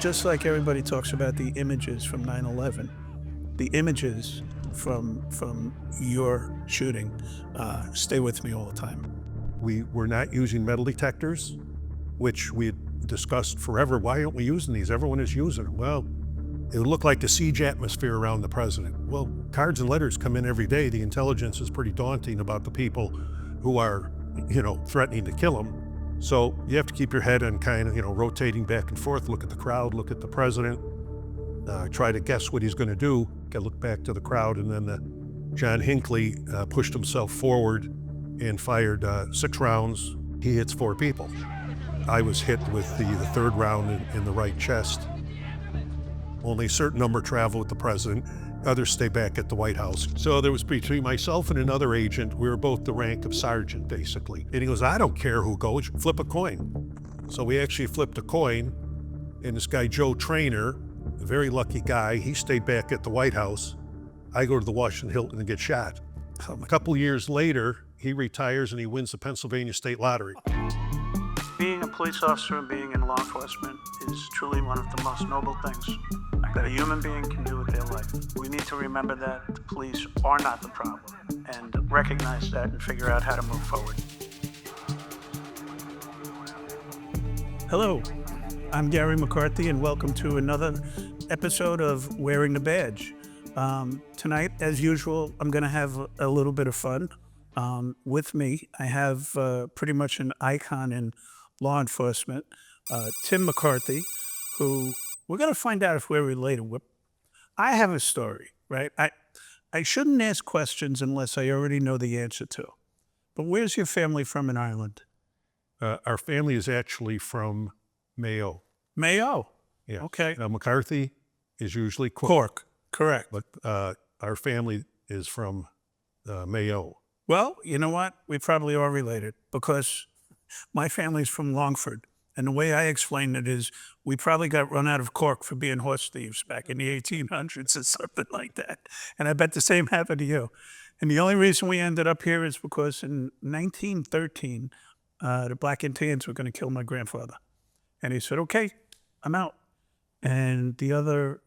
just like everybody talks about the images from 9/11, the images from your shooting stay with me all the time. We were not using metal detectors, which we had discussed forever. Why aren't we using these? Everyone is using them. Well, it would look like the siege atmosphere around the president. Well, cards and letters come in every day. The intelligence is pretty daunting about the people who are, threatening to kill him. So you have to keep your head on kind of, rotating back and forth, look at the crowd, look at the president, try to guess what he's going to do, look back to the crowd, and then John Hinckley pushed himself forward and fired 6 rounds. He hits 4 people. I was hit with the 3rd round in the right chest. Only a certain number travel with the president. Others stay back at the White House. So there was between myself and another agent, we were both the rank of sergeant, basically. And he goes, I don't care who goes, flip a coin. So we actually flipped a coin, and this guy, Joe Traynor, a very lucky guy, he stayed back at the White House. I go to the Washington Hilton and get shot. A couple years later, he retires and he wins the Pennsylvania State Lottery. Being a police officer and being in law enforcement is truly one of the most noble things that a human being can do with their life. We need to remember that the police are not the problem and recognize that and figure out how to move forward. Hello, I'm Garry McCarthy and welcome to another episode of Wearing the Badge. Tonight, as usual, I'm going to have a little bit of fun. With me, I have pretty much an icon in law enforcement, Tim McCarthy, who we're going to find out if we're related. I have a story, right? I shouldn't ask questions unless I already know the answer to. But where's your family from in Ireland? Our family is actually from Mayo. Mayo? Yeah. Okay. McCarthy is usually Cork, correct. But our family is from Mayo. Well, you know what? We probably are related because my family's from Longford. And the way I explain it is we probably got run out of Cork for being horse thieves back in the 1800s or something like that. And I bet the same happened to you. And the only reason we ended up here is because in 1913, the Black and Tans were going to kill my grandfather. And he said, okay, I'm out. And the other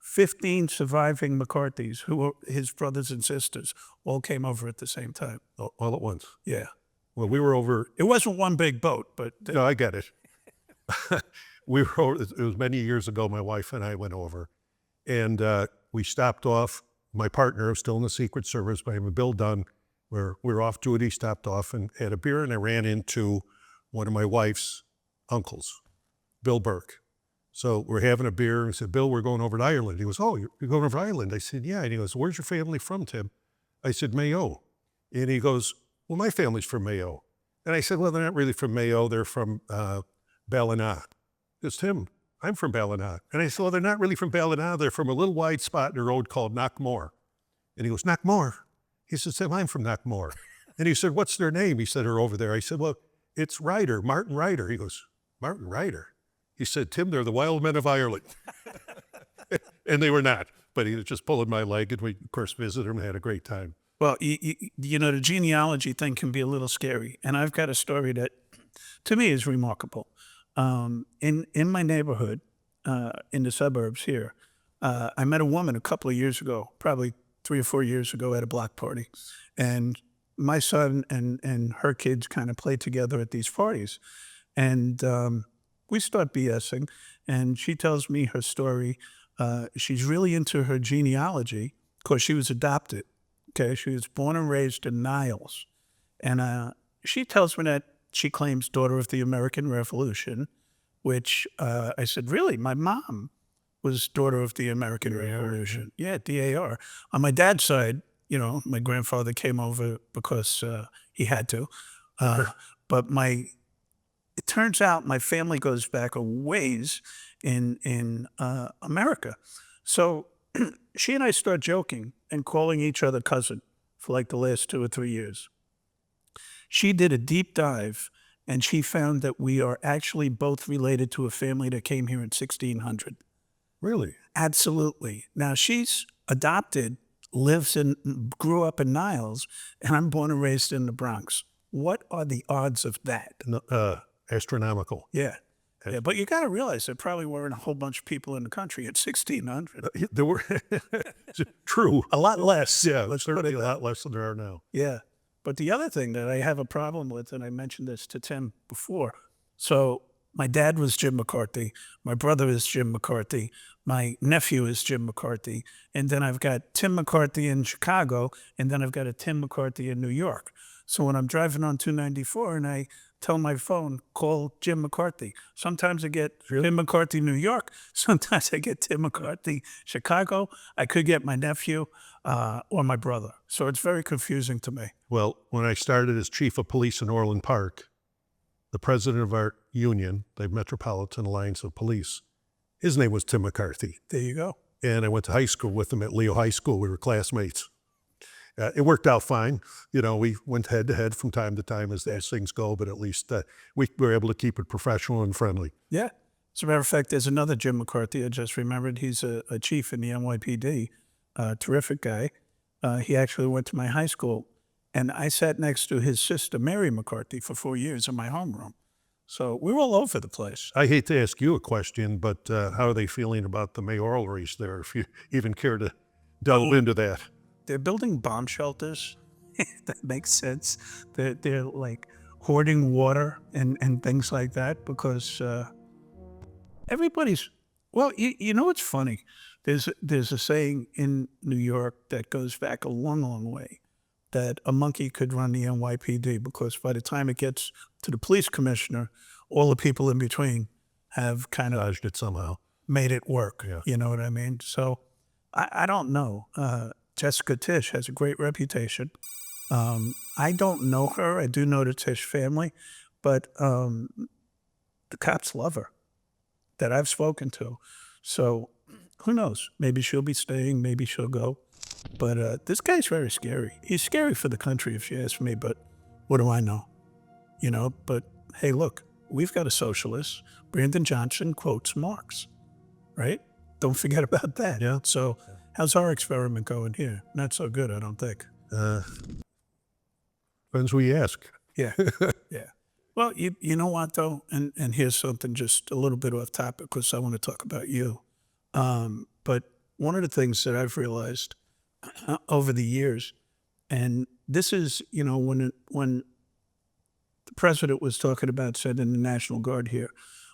15 surviving McCarthys, who were his brothers and sisters, all came over at the same time. All at once? Yeah. Well, we were over. It wasn't one big boat, but... No, I get it. We were over, it was many years ago, my wife and I went over. And we stopped off. My partner was still in the Secret Service, but I have a bill done where we were off duty, stopped off and had a beer, and I ran into one of my wife's uncles, Bill Burke. So we're having a beer, and I said, Bill, we're going over to Ireland. He goes, oh, you're going over to Ireland? I said, yeah. And he goes, where's your family from, Tim? I said, Mayo. And he goes, well, my family's from Mayo. And I said, well, they're not really from Mayo. They're from Ballina. He goes, Tim, I'm from Ballina. And I said, well, they're not really from Ballina. They're from a little wide spot in the road called Knockmore. And he goes, Knockmore? He said, Tim, I'm from Knockmore. And he said, what's their name? He said, they're over there. I said, well, it's Ryder, Martin Ryder. He goes, Martin Ryder? He said, Tim, they're the wild men of Ireland. And they were not. But he was just pulling my leg, and we, of course, visited him and had a great time. Well, you know, the genealogy thing can be a little scary. And I've got a story that, to me, is remarkable. In my neighborhood, in the suburbs here, I met a woman a couple of years ago, probably 3 or 4 years ago at a block party. And my son and her kids kind of play together at these parties. And we start BSing, and she tells me her story. She's really into her genealogy because she was adopted. Okay, she was born and raised in Niles. And she tells me that she claims daughter of the American Revolution, which I said, really? My mom was daughter of the American Revolution. Yeah, DAR. On my dad's side, you know, my grandfather came over because he had to. But it turns out my family goes back a ways in America. So she and I start joking and calling each other cousin for like the last 2 or 3 years. She did a deep dive, and she found that we are actually both related to a family that came here in 1600. Really? Absolutely. Now, she's adopted, grew up in Niles, and I'm born and raised in the Bronx. What are the odds of that? Astronomical. Yeah. Yeah, but you got to realize there probably weren't a whole bunch of people in the country at 1600. There were true. A lot less. Yeah, Let's certainly put it a lot less than there are now. Yeah. But the other thing that I have a problem with, and I mentioned this to Tim before, so my dad was Jim McCarthy, my brother is Jim McCarthy, my nephew is Jim McCarthy, and then I've got Tim McCarthy in Chicago, and then I've got a Tim McCarthy in New York. So when I'm driving on 294 and I tell my phone, call Jim McCarthy, sometimes I get Tim McCarthy, New York, sometimes I get Tim McCarthy, Chicago, I could get my nephew or my brother. So it's very confusing to me. Well, when I started as chief of police in Orland Park, the president of our union, the Metropolitan Alliance of Police, his name was Tim McCarthy. There you go. And I went to high school with him at Leo High School. We were classmates. It worked out fine. You know, we went head to head from time to time as things go, but at least we were able to keep it professional and friendly. Yeah. As a matter of fact, there's another Jim McCarthy I just remembered. He's a chief in the NYPD, terrific guy. He actually went to my high school, and I sat next to his sister, Mary McCarthy, for 4 years in my homeroom. So we were all over the place. I hate to ask you a question, but how are they feeling about the mayoral race there, if you even care to delve into that? They're building bomb shelters. That makes sense. They're like hoarding water and things like that because everybody's, well, you know what's funny? There's a saying in New York that goes back a long, long way that a monkey could run the NYPD because by the time it gets to the police commissioner, all the people in between have kind of Dodged it somehow. made it work. Yeah. You know what I mean? So I don't know. Jessica Tisch has a great reputation. I don't know her. I do know the Tisch family, but the cops love her that I've spoken to. So who knows? Maybe she'll be staying. Maybe she'll go. But this guy's very scary. He's scary for the country, if you ask me, but what do I know? You know, but hey, look, we've got a socialist. Brandon Johnson quotes Marx, right? Don't forget about that. Yeah. So how's our experiment going here? Not so good, I don't think. Depends who you ask. Yeah. Yeah. Well, you know what, though? And here's something just a little bit off topic because I want to talk about you. But one of the things that I've realized over the years, and this is, you know, when the president was talking about sending the National Guard here,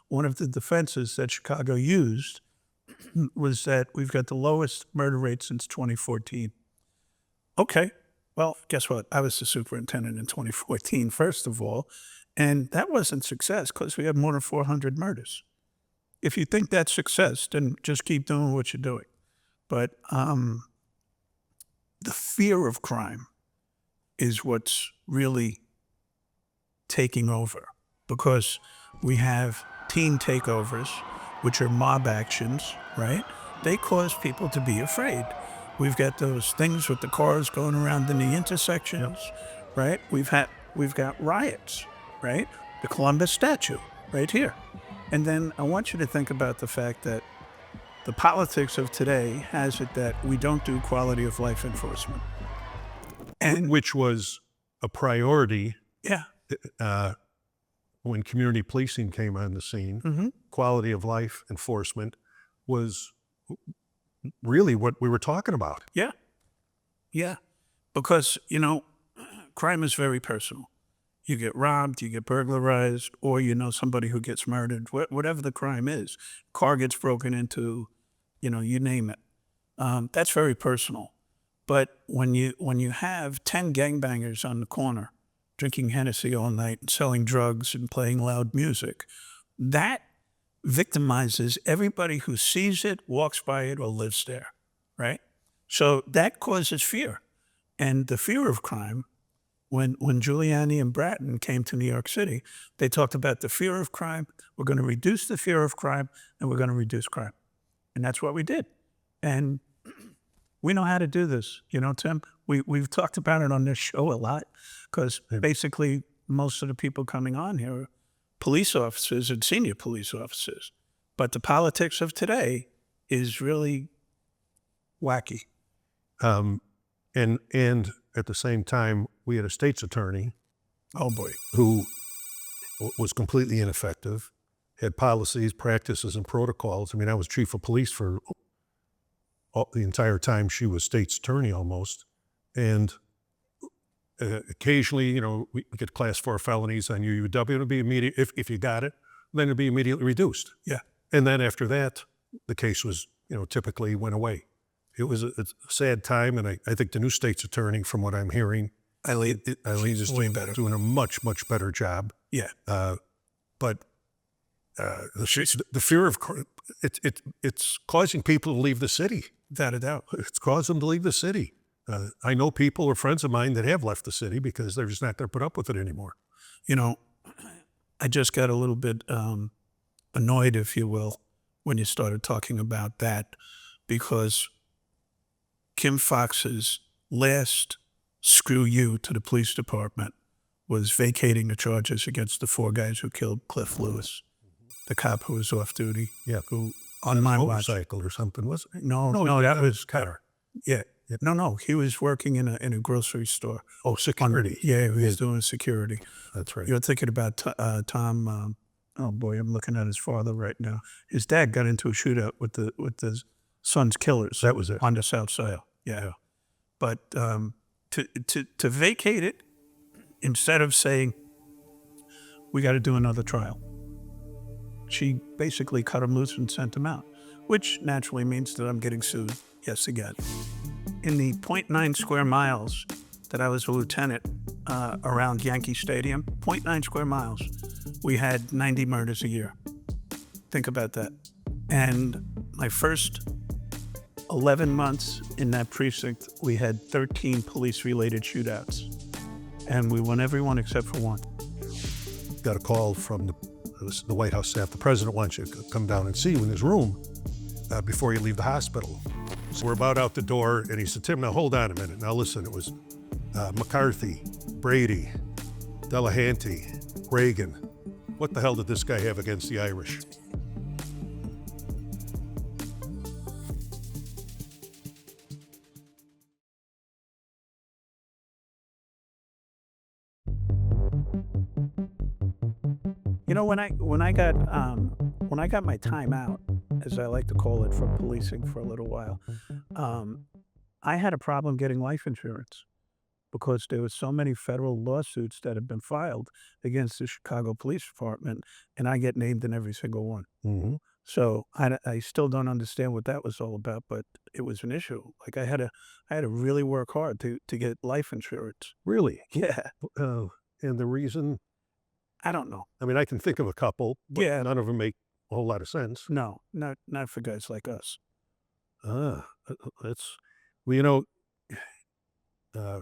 one of the defenses that Chicago used was that we've got the lowest murder rate since 2014. Okay, well, guess what? I was the superintendent in 2014, first of all, and that wasn't success because we had more than 400 murders. If you think that's success, then just keep doing what you're doing. But the fear of crime is what's really taking over because we have teen takeovers, which are mob actions, right? They cause people to be afraid. We've got those things with the cars going around in the intersections, right? We've got riots, right? The Columbus statue right here. And then I want you to think about the fact that the politics of today has it that we don't do quality of life enforcement. And Which was a priority yeah, when community policing came on the scene. Quality of life enforcement was really what we were talking about. yeah, yeah. Because, you know, crime is very personal. You get robbed, you get burglarized, or you know somebody who gets murdered, whatever the crime is. Car gets broken into, you know, you name it. That's very personal. But when you have 10 gangbangers on the corner drinking Hennessy all night and selling drugs and playing loud music, that victimizes everybody who sees it, walks by it, or lives there, right? So that causes fear. And the fear of crime, when Giuliani and Bratton came to New York City, they talked about the fear of crime. We're going to reduce the fear of crime, and we're going to reduce crime. And that's what we did. And we know how to do this. You know, Tim, we've talked about it on this show a lot because basically most of the people coming on here are police officers and senior police officers. But the politics of today is really wacky. And at the same time, we had a state's attorney Oh, boy. who was completely ineffective. had policies, practices, and protocols. I mean, I was chief of police for the entire time she was state's attorney almost. And occasionally, you know, we get class 4 felonies on UUW. It'll be immediate. If you got it, then it'll be immediately reduced. Yeah. And then after that, the case was, you know, typically went away. It was a sad time. And I think the new state's attorney, from what I'm hearing, Eileen is doing a much, much better job. Yeah. But the fear of it's causing people to leave the city. Without a doubt. It's caused them to leave the city. I know people or friends of mine that have left the city because they're just not going to put up with it anymore. You know, I just got a little bit annoyed, if you will, when you started talking about that, because Kim Foxx's last screw you to the police department was vacating the charges against the 4 guys who killed Cliff Lewis, the cop who was off duty. Yeah. Who on my watch. Motorcycle or something, wasn't it? No, that was car. Yeah. No, he was working in a grocery store. Oh, security. Yeah, he was doing security. That's right. You're thinking about Tom. Oh boy, I'm looking at his father right now. His dad got into a shootout with the son's killers. That was it. On the South Side. Yeah. But to vacate it, instead of saying we got to do another trial, she basically cut him loose and sent him out, which naturally means that I'm getting sued. Yes, again. In the 0.9 square miles that I was a lieutenant around Yankee Stadium, 0.9 square miles, we had 90 murders a year. Think about that. And my first 11 months in that precinct, we had 13 police-related shootouts. And we won every one except for one. Got a call from the White House staff. The president wants you to come down and see you in his room before you leave the hospital. So we're about out the door, and he said, Tim, now hold on a minute. Now listen, it was McCarthy, Brady, Delahanty, Reagan. What the hell did this guy have against the Irish? You know, when I got my time out, as I like to call it, from policing for a little while, I had a problem getting life insurance because there were so many federal lawsuits that had been filed against the Chicago Police Department, and I get named in every single one. Mm-hmm. So I still don't understand what that was all about, but it was an issue. Like I had to really work hard to get life insurance. Really? Yeah. And the reason? I don't know. I mean, I can think of a couple, but Yeah. none of them make a whole lot of sense. No, not for guys like us. That's, well, you know,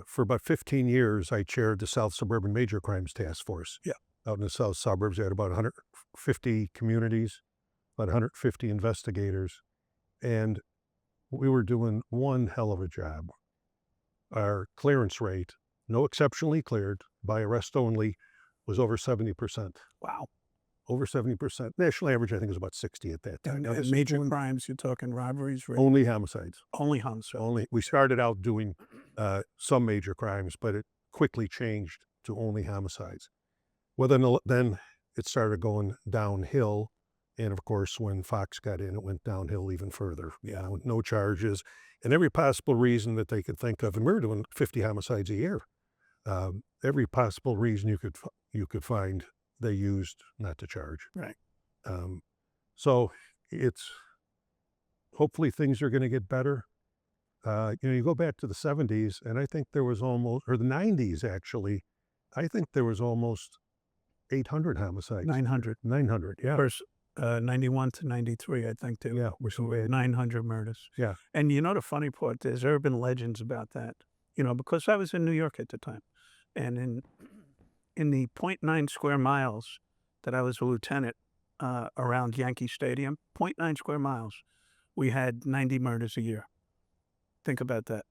for about 15 years, I chaired the South Suburban Major Crimes Task Force. Yeah. Out in the South Suburbs, we had about 150 communities, about 150 investigators, and we were doing one hell of a job. Our clearance rate, no exceptionally cleared, by arrest only, was over 70%. Wow. Over 70%. National average, I think, was about 60 at that time. And major crimes, you're talking robberies, rape? Only homicides. Only homicide. We started out doing some major crimes, but it quickly changed to only homicides. Well, then it started going downhill. And of course, when Fox got in, it went downhill even further. Yeah, no charges and every possible reason that they could think of. And we were doing 50 homicides a year. Every possible reason you could find, they used not to charge. Right. So it's, hopefully things are going to get better. You go back to the 70s, and I think there was almost, or the 90s actually, I think there was almost 800 homicides. 900. 900, yeah. First, 91 to 93, I think, too. Yeah. We had 900 murders. Yeah. And you know the funny part, there's urban legends about that, because I was in New York at the time. And in the 0.9 square miles that I was a lieutenant around Yankee Stadium, 0.9 square miles, we had 90 murders a year. Think about that.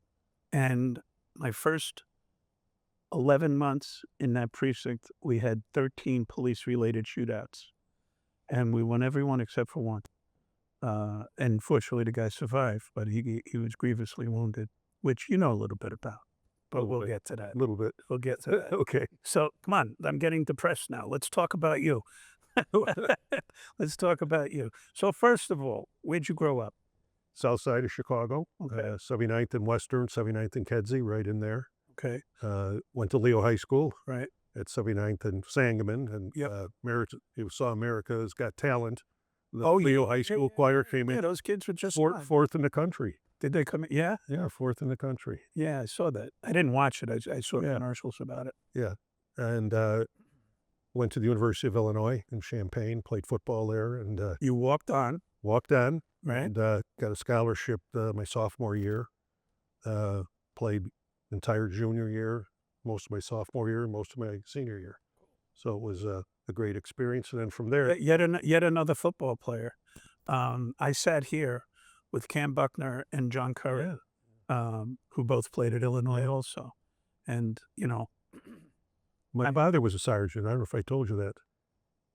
And my first 11 months in that precinct, we had 13 police-related shootouts. And we won every one except for one. And fortunately, the guy survived, but he was grievously wounded, which you know a little bit about. But we'll get to that. A little bit. We'll get to that. Okay. So come on, I'm getting depressed now. Let's talk about you. Let's talk about you. So first of all, where'd you grow up? South side of Chicago, Okay. 79th and Western, 79th and Kedzie, right in there. Okay. Went to Leo High School Right. at 79th and Sangamon, and Yep. you saw America's Got Talent. The Oh, Leo High School choir came yeah, in those kids were just fine. fourth in the country. Did they come in? Yeah. Yeah, fourth in the country. Yeah, I saw that. I didn't watch it. I saw Yeah. commercials about it. Yeah, and went to the University of Illinois in Champaign, played football there, and You walked on, walked on, right? and got a scholarship my sophomore year. Played entire junior year, most of my sophomore year, most of my senior year. So it was a great experience. And then from there, Yet another football player. I sat here with Cam Buckner and John Curry, who both played at Illinois also. And, my father was a sergeant. I don't know if I told you that,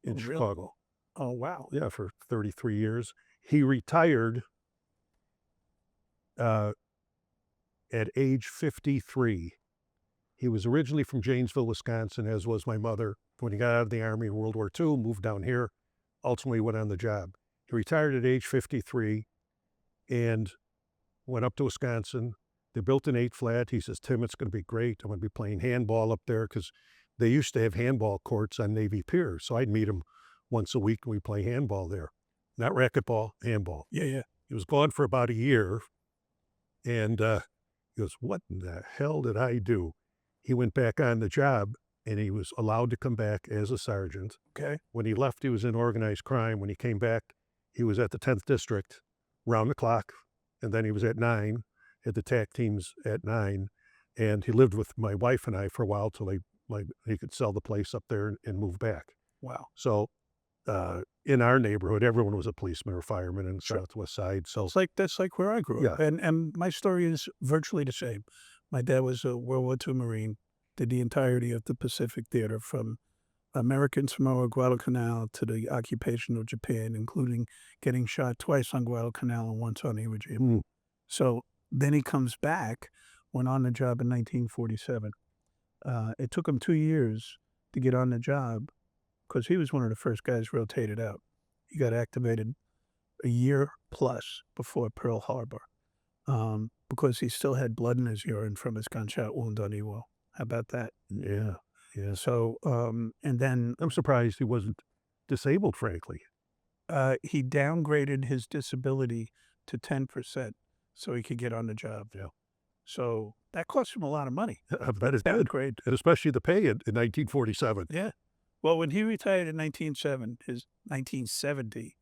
in Oh, really? Chicago. oh, wow. Yeah, for 33 years. He retired at age 53. He was originally from Janesville, Wisconsin, as was my mother. When he got out of the Army in World War II, moved down here, ultimately went on the job. He retired at age 53 and went up to Wisconsin. They built an 8-flat. He says, Tim, it's going to be great. I'm going to be playing handball up there, because they used to have handball courts on Navy Pier. So I'd meet him once a week and we'd play handball there. Not racquetball, handball. Yeah, yeah. He was gone for about a year, and he goes, what in the hell did I do? He went back on the job, and he was allowed to come back as a sergeant. Okay. When he left, he was in organized crime. When he came back, he was at the 10th District, round the clock, and then he was at 9, at the TAC teams at 9, and he lived with my wife and I for a while till he could sell the place up there and move back. Wow. So in our neighborhood, everyone was a policeman or fireman in the Sure. Southwest Side. So That's like where I grew up. Yeah. And my story is virtually the same. My dad was a World War II Marine, did the entirety of the Pacific Theater from American Samoa, Guadalcanal to the occupation of Japan, including getting shot twice on Guadalcanal and once on Iwo Jima. Mm. So then he comes back, went on the job in 1947. It took him 2 years to get on the job because he was one of the first guys rotated out. He got activated a year plus before Pearl Harbor because he still had blood in his urine from his gunshot wound on Iwo. How about that? Yeah. So, and then I'm surprised he wasn't disabled, frankly. he downgraded his disability to 10% so he could get on the job. Yeah. So that cost him a lot of money. That is good. Downgrade. And especially the pay in 1947. Yeah. Well, when he retired in 1970,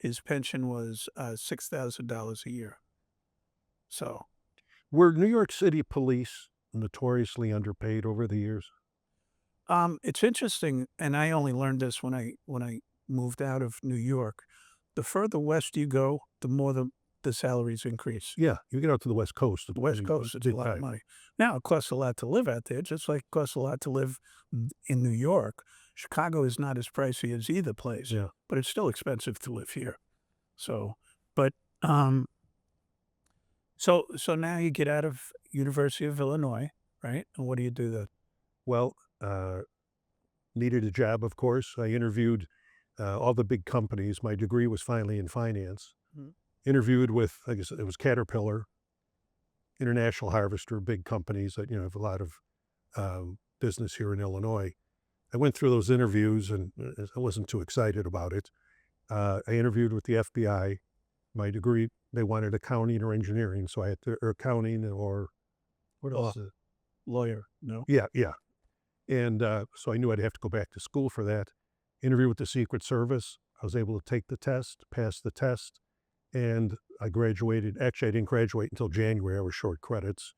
his pension was $6,000 a year. So Were New York City police notoriously underpaid over the years? it's interesting, and I only learned this when I moved out of New York. The further west you go, the more the salaries increase. Yeah, you get out to the West Coast. The West Coast, it's a lot of money. Now, it costs a lot to live out there, just like it costs a lot to live in New York. Chicago is not as pricey as either place, Yeah. but it's still expensive to live here. So, but so now you get out of University of Illinois, right? And what do you do then? Well, needed a job, of course. I interviewed all the big companies. My degree was finally in finance. Mhm. Interviewed with, I guess it was Caterpillar, International Harvester, big companies that, have a lot of business here in Illinois. I went through those interviews and I wasn't too excited about it. I interviewed with the FBI. My degree, they wanted accounting or engineering, so I had to, or accounting or what else? Lawyer, no? Yeah. And so I knew I'd have to go back to school for that. Interview with the Secret Service. I was able to take the test, pass the test, and I graduated. Actually, I didn't graduate until January. I was short credits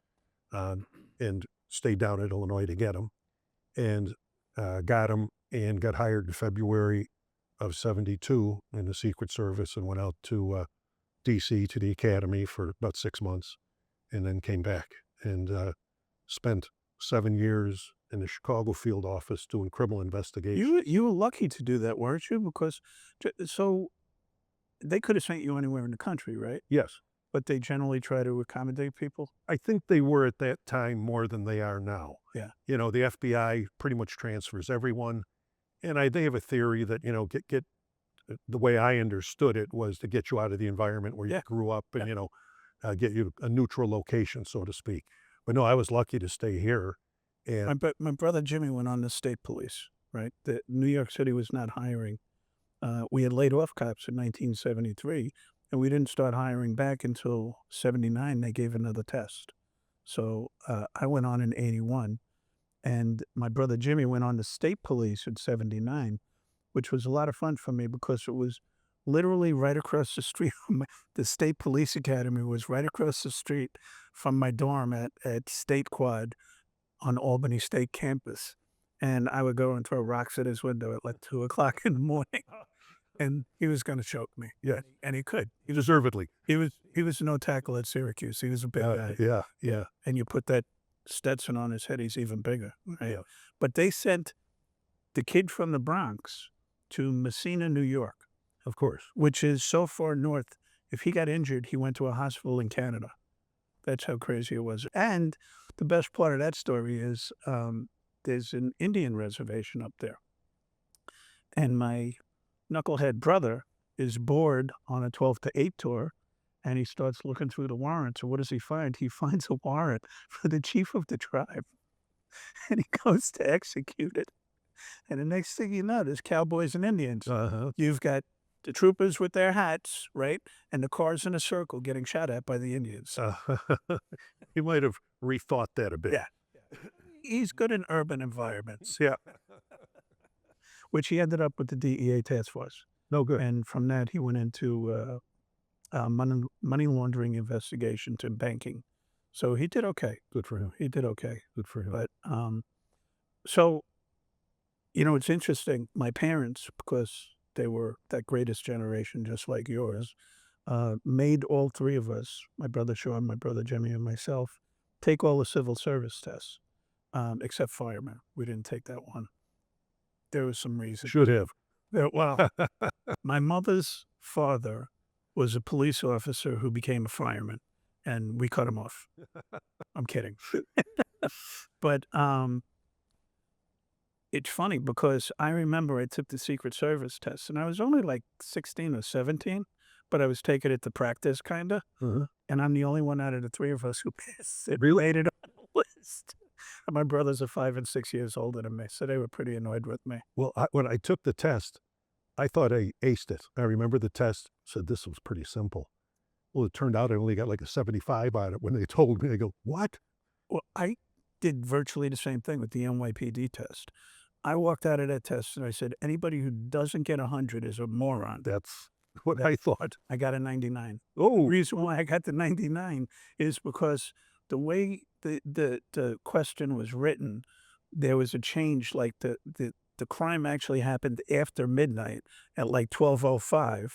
and stayed down at Illinois to get them. And got them and got hired in February of 72 in the Secret Service and went out to D.C. to the academy for about 6 months and then came back and spent 7 years in the Chicago field office doing criminal investigation. You were lucky to do that, weren't you? Because so they could have sent you anywhere in the country, right? Yes. But they generally try to accommodate people. I think they were at that time more than they are now. Yeah. The FBI pretty much transfers everyone. they have a theory that, get the way I understood it was to get you out of the environment where you grew up and, get you a neutral location, so to speak. But no, I was lucky to stay here. And My brother Jimmy went on the state police, right? New York City was not hiring. We had laid off cops in 1973, and we didn't start hiring back until 79. They gave another test. So I went on in 81, and my brother Jimmy went on the state police in 79, which was a lot of fun for me because it was literally right across the street from the state police academy was right across the street from my dorm at State Quad on Albany State campus. And I would go and throw rocks at his window at like 2 o'clock in the morning. And he was going to choke me. Yeah. And he could. deservedly. He was no tackle at Syracuse. He was a big guy. Yeah. Yeah. And you put that Stetson on his head, he's even bigger. Right? Yeah. But they sent the kid from the Bronx to Messina, New York, Of course. which is so far north. If he got injured, he went to a hospital in Canada. That's how crazy it was. And the best part of that story is there's an Indian reservation up there. And my knucklehead brother is bored on a 12 to 8 tour, and he starts looking through the warrants. And what does he find? He finds a warrant for the chief of the tribe. And he goes to execute it. And the next thing you know, there's cowboys and Indians. Uh-huh. You've got the troopers with their hats, right? And the cars in a circle getting shot at by the Indians. He might have rethought that a bit. Yeah. He's good in urban environments, Yeah. which he ended up with the DEA task force. No good. And from that, he went into money laundering investigations and banking. So he did okay. Good for him. He did okay. Good for him. But so, it's interesting. My parents, because they were that greatest generation, just like yours, made all three of us, my brother Sean, my brother Jimmy, and myself, take all the civil service tests, except fireman. We didn't take that one. There was some reason. Should have. Well, my mother's father was a police officer who became a fireman, and we cut him off. I'm kidding. But it's funny because I remember I took the Secret Service test, and I was only like 16 or 17, but I was taking it to practice, kind of. Uh-huh. And I'm the only one out of the three of us who passed it. Really? Made it on the list. And my brothers are 5 and 6 years older than me, so they were pretty annoyed with me. Well, when I took the test, I thought I aced it. I remember the test said this was pretty simple. Well, it turned out I only got like a 75 on it. When they told me, I go, what? Well, I did virtually the same thing with the NYPD test. I walked out of that test and I said, anybody who doesn't get 100 is a moron. That's what I thought. I got a 99. Oh, The reason why I got the 99 is because the way the question was written, there was a change. Like the crime actually happened after midnight at like 12:05,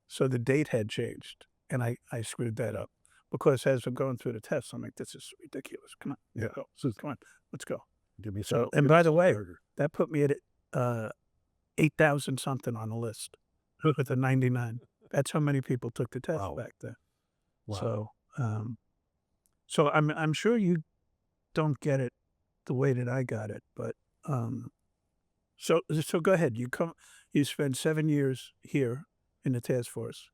so the date had changed, and I screwed that up because as I'm going through the test, I'm like, this is ridiculous. Come on, Yeah. go. Come on, let's go. give me So, some. and by the way, that put me at 8,000 something on the list with a 99. That's how many people took the test Wow. back then. Wow. So I'm sure you don't get it the way that I got it, but so go ahead. You spent 7 years here in the task force,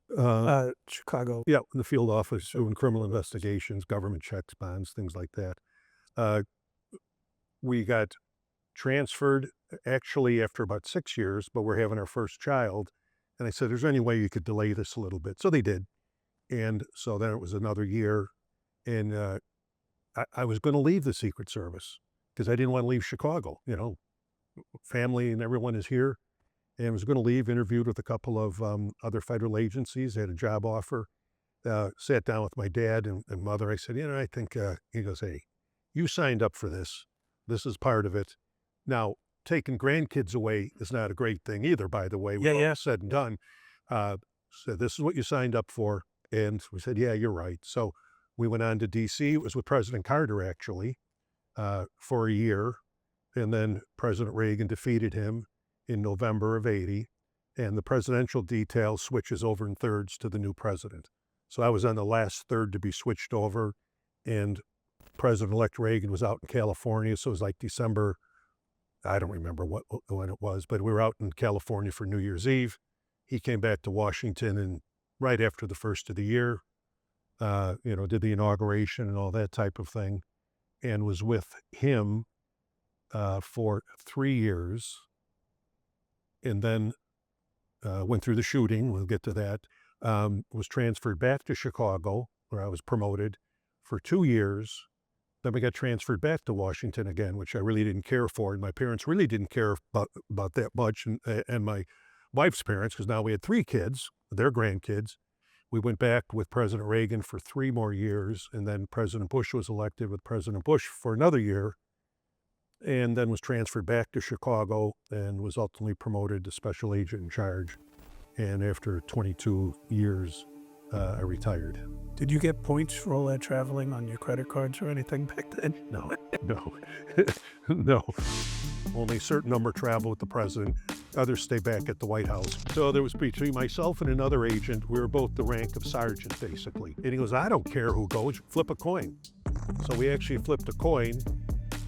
Chicago. Yeah, in the field office doing criminal investigations, government checks, bonds, things like that. We got transferred actually after about 6 years, but we're having our first child. And I said, there's any way you could delay this a little bit? So they did. And so then it was another year. And I was going to leave the Secret Service because I didn't want to leave Chicago. Family and everyone is here. And I was going to leave, interviewed with a couple of other federal agencies, had a job offer, sat down with my dad and mother. I said, I think, he goes, hey, you signed up for this. This is part of it. Now, taking grandkids away is not a great thing either, by the way. Yeah. Said and done. So this is what you signed up for. And we said, yeah, you're right. So we went on to D.C. It was with President Carter, actually, for a year. And then President Reagan defeated him in November of 80. And the presidential detail switches over in thirds to the new president. So I was on the last third to be switched over. And President-elect Reagan was out in California. So it was like December I don't remember when it was, but we were out in California for New Year's Eve. He came back to Washington, and right after the first of the year, did the inauguration and all that type of thing, and was with him for 3 years, and then went through the shooting. We'll get to that. Was transferred back to Chicago, where I was promoted for 2 years. Then we got transferred back to Washington again, which I really didn't care for. And my parents really didn't care about that much. And my wife's parents, because now we had 3 kids, their grandkids. We went back with President Reagan for 3 more years. And then President Bush was elected with President Bush for another year. And then was transferred back to Chicago and was ultimately promoted to special agent in charge. And after 22 years, I retired. Did you get points for all that traveling on your credit cards or anything back then? No, no. Only a certain number travel with the president. Others stay back at the White House. So there was between myself and another agent, we were both the rank of sergeant, basically. And he goes, I don't care who goes, flip a coin. So we actually flipped a coin,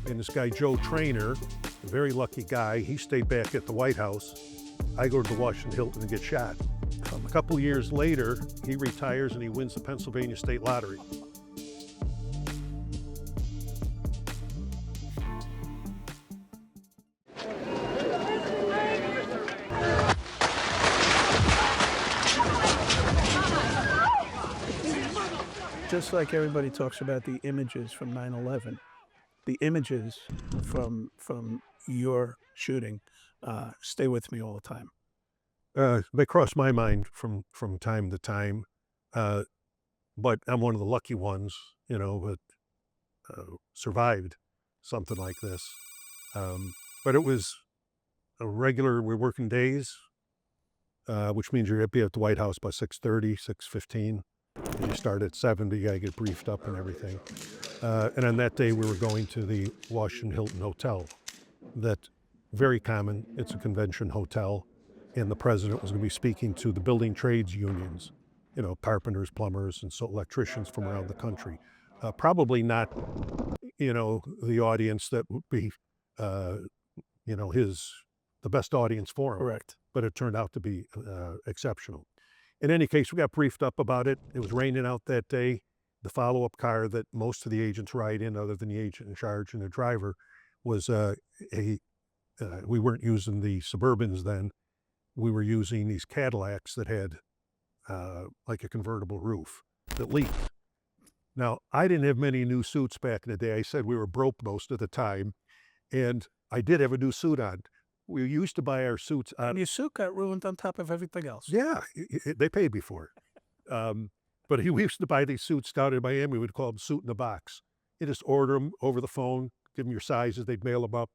and this guy, Joe Trainer, a very lucky guy, he stayed back at the White House. I go to the Washington Hilton and get shot. A couple years later, he retires and he wins the Pennsylvania State Lottery. Just like everybody talks about the images from 9/11, the images from your shooting stay with me all the time. They cross my mind from time to time, but I'm one of the lucky ones, that survived something like this. But it was we're working days, which means you're be at the White House by 6:30, 6:15. You start at 7, but you gotta get briefed up and everything. And on that day, we were going to the Washington Hilton Hotel. That very common. It's a convention hotel. And the president was going to be speaking to the building trades unions, carpenters, plumbers, and so electricians from around the country. Probably not, the audience that would be, the best audience for him. Correct. But it turned out to be exceptional. In any case, we got briefed up about it. It was raining out that day. The follow-up car that most of the agents ride in, other than the agent in charge and the driver, was we weren't using the Suburbans then. We were using these Cadillacs that had like a convertible roof that leaked. Now, I didn't have many new suits back in the day. I said we were broke most of the time, and I did have a new suit on. We used to buy our suits on. And your suit got ruined on top of everything else. Yeah, they paid me for it. But we used to buy these suits down in Miami. We would call them suit in a box. You just order them over the phone, give them your sizes, they'd mail them up.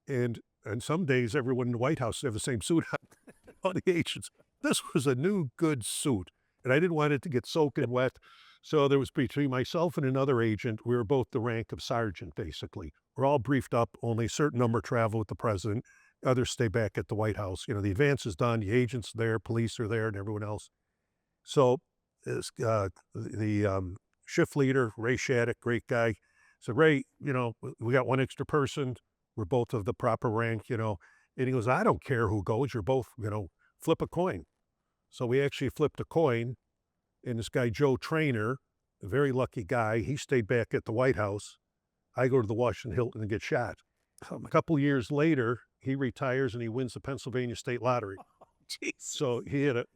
And some days, everyone in the White House would have the same suit on. On the agents. This was a new, good suit, and I didn't want it to get soaking wet. So there was between myself and another agent, we were both the rank of sergeant, basically. We're all briefed up, only a certain number travel with the president. Others stay back at the White House. The advance is done, the agent's there, police are there, and everyone else. So the shift leader, Ray Shattuck, great guy, said, Ray, we got one extra person. We're both of the proper rank, And he goes, I don't care who goes. You're both, flip a coin. So we actually flipped a coin. And this guy, Joe Trainer, a very lucky guy, he stayed back at the White House. I go to the Washington Hilton and get shot. A couple years later, he retires and he wins the Pennsylvania State Lottery. Jeez. So he had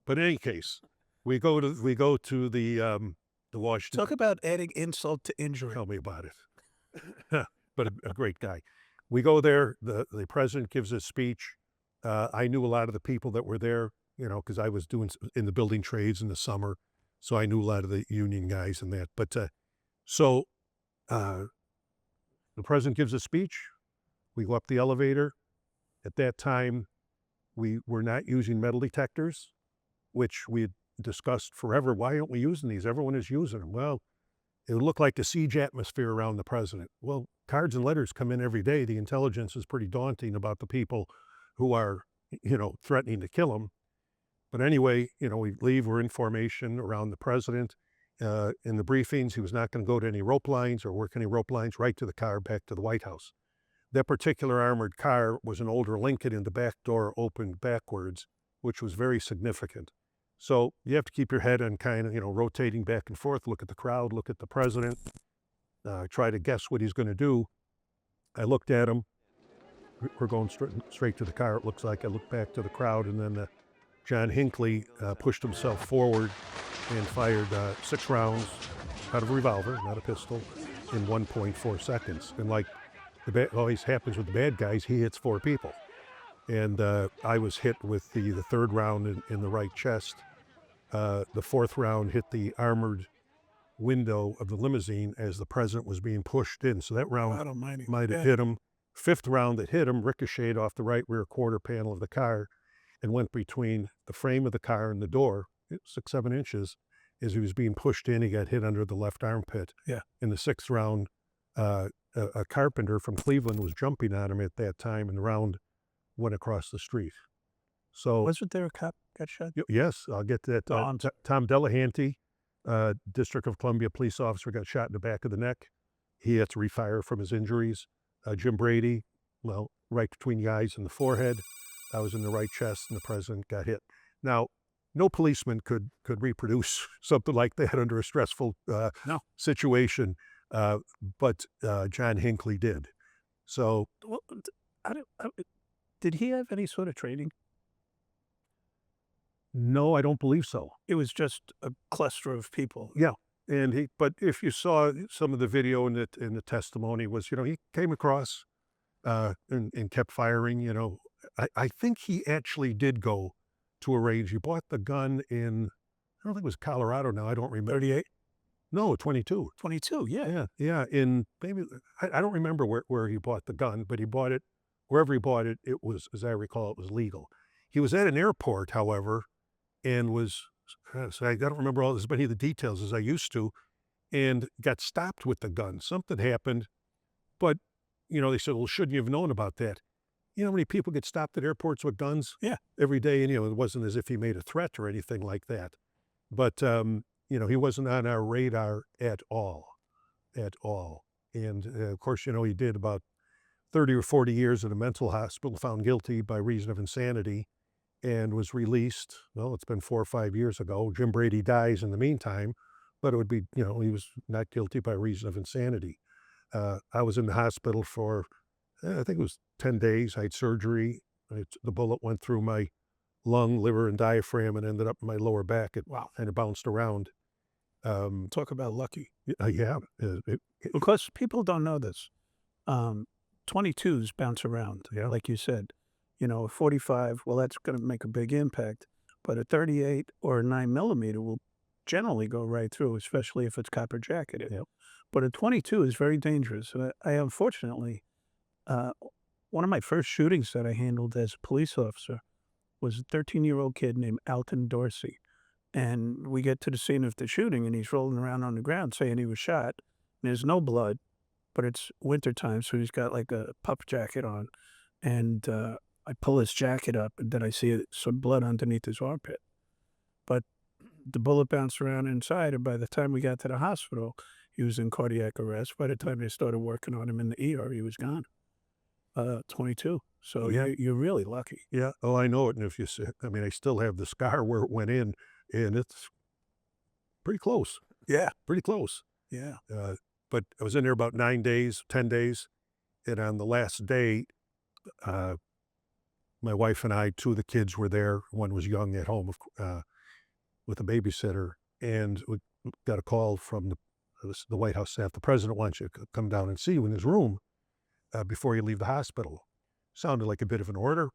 but in any case, we go to the Washington. Talk about adding insult to injury. Tell me about it. But a great guy. We go there, the president gives his speech. I knew a lot of the people that were there, because I was doing in the building trades in the summer. So I knew a lot of the union guys and that. But so the president gives a speech. We go up the elevator. At that time, we were not using metal detectors, which we had discussed forever. Why aren't we using these? Everyone is using them. Well, it would look like the siege atmosphere around the president. Well, cards and letters come in every day. The intelligence is pretty daunting about the people who are, threatening to kill him. But anyway, we leave, we're in formation around the president. In the briefings, he was not going to go to any rope lines or work any rope lines, right to the car back to the White House. That particular armored car was an older Lincoln, and the back door opened backwards, which was very significant. So you have to keep your head on kind of, rotating back and forth, look at the crowd, look at the president, try to guess what he's going to do. I looked at him. We're going straight to the car, it looks like. I looked back to the crowd, and then John Hinckley pushed himself forward and fired 6 rounds out of a revolver, not a pistol, in 1.4 seconds. And like always happens with the bad guys, he hits 4 people. And I was hit with the 3rd round in the right chest. The 4th round hit the armored window of the limousine as the president was being pushed in. So that round might have hit him. 5th round that hit him ricocheted off the right rear quarter panel of the car and went between the frame of the car and the door, 6-7 inches. As he was being pushed in, he got hit under the left armpit. Yeah. In the 6th round, a carpenter from Cleveland was jumping on him at that time, and the round went across the street. So wasn't there a cop got shot? Yes, I'll get to that. Tom Delahanty, District of Columbia police officer, got shot in the back of the neck. He had to refire from his injuries. Jim Brady, right between the eyes and the forehead. I was in the right chest, and the president got hit. Now, no policeman could reproduce something like that under a stressful situation, but John Hinckley did. So, did he have any sort of training? No, I don't believe so. It was just a cluster of people. Yeah. But if you saw some of the video and the testimony was, he came across and kept firing. I think he actually did go to a range. He bought the gun in, I don't think it was Colorado now. I don't remember. 38? No, 22. 22, yeah. Yeah. In maybe, I don't remember where he bought the gun, but he bought it, wherever he bought it, it was, as I recall, it was legal. He was at an airport, however, and was, so I don't remember as many of the details as I used to, and got stopped with the gun. Something happened, but, they said, well, shouldn't you have known about that? You know how many people get stopped at airports with guns? Yeah. Every day, and, it wasn't as if he made a threat or anything like that. But, he wasn't on our radar at all. And, of course, he did about 30 or 40 years in a mental hospital, found guilty by reason of insanity, and was released. Well, it's been 4 or 5 years ago. Jim Brady dies in the meantime, but it would be, he was not guilty by reason of insanity. I was in the hospital for, I think it was 10 days. I had surgery. The bullet went through my lung, liver, and diaphragm and ended up in my lower back. It kind of bounced around. Talk about lucky. Yeah. Of course, people don't know this. 22s bounce around, like you said. A 45, well, that's going to make a big impact. But a 38 or a 9mm will generally go right through, especially if it's copper jacketed. Yep. But a 22 is very dangerous. I unfortunately, one of my first shootings that I handled as a police officer was a 13-year-old kid named Alton Dorsey. And we get to the scene of the shooting, and he's rolling around on the ground saying he was shot. And there's no blood, but it's wintertime, so he's got like a puff jacket on. And I pull his jacket up, and then I see some blood underneath his armpit. But the bullet bounced around inside, and by the time we got to the hospital, he was in cardiac arrest. By the time they started working on him in the ER, he was gone. 22. So you're really lucky. Yeah. Oh, I know it. And if you see, I still have the scar where it went in, and it's pretty close. Yeah. Pretty close. Yeah. But I was in there about 9 days, 10 days. And on the last day, my wife and I, 2 of the kids were there. One was young at home with a babysitter. And we got a call from the White House staff. The president wants you to come down and see you in his room before you leave the hospital. Sounded like a bit of an order.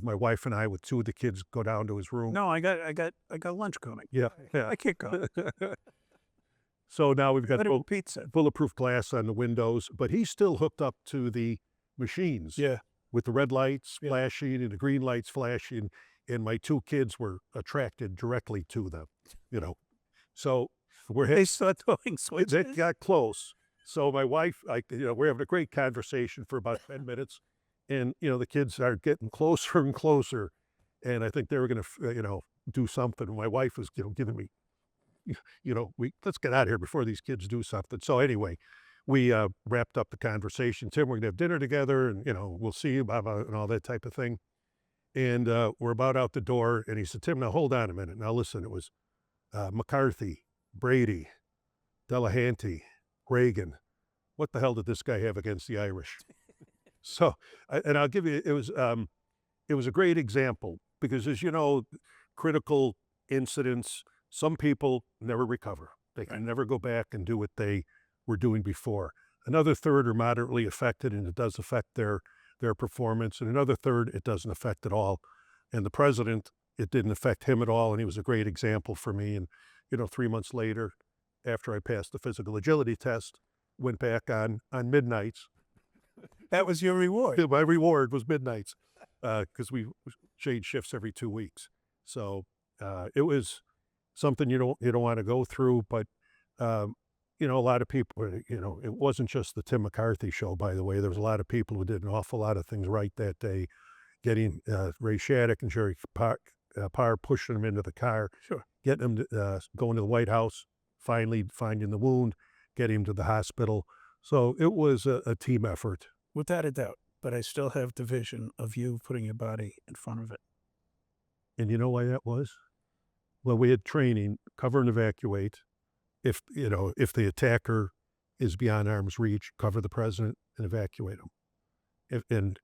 My wife and I, with 2 of the kids, go down to his room. No, I got lunch coming. Yeah. I can't go. So now we've got pizza, bulletproof glass on the windows, but he's still hooked up to the machines. Yeah. With the red lights flashing and the green lights flashing, and my 2 kids were attracted directly to them. So they start throwing switches. It got close. So my wife, we're having a great conversation for about 10 minutes. And, the kids are getting closer and closer. And I think they were going to, do something. My wife was, giving me, let's get out of here before these kids do something. So anyway, we wrapped up the conversation. Tim, we're going to have dinner together, and, we'll see you, blah, blah, and all that type of thing. And we're about out the door, and he said, Tim, now hold on a minute. Now listen, it was McCarthy, Brady, Delahanty, Reagan. What the hell did this guy have against the Irish? So, and I'll give you, it was a great example because, as you know, critical incidents, some people never recover. They can never go back and do what they were doing before. Another third are moderately affected, and it does affect their performance. And another third, it doesn't affect at all. And the president, it didn't affect him at all. And he was a great example for me. And, 3 months later, after I passed the physical agility test, went back on midnights. That was your reward. My reward was midnights because we changed shifts every 2 weeks. So it was something you don't want to go through. But, a lot of people, it wasn't just the Tim McCarthy show, by the way. There was a lot of people who did an awful lot of things right that day, getting Ray Shattuck and Jerry Parr pushing them into the car, getting them going to the White House, finally finding the wound, getting him to the hospital. So it was a team effort. Without a doubt. But I still have the vision of you putting your body in front of it. And you know why that was? Well, we had training, cover and evacuate. If the attacker is beyond arm's reach, cover the president and evacuate him. And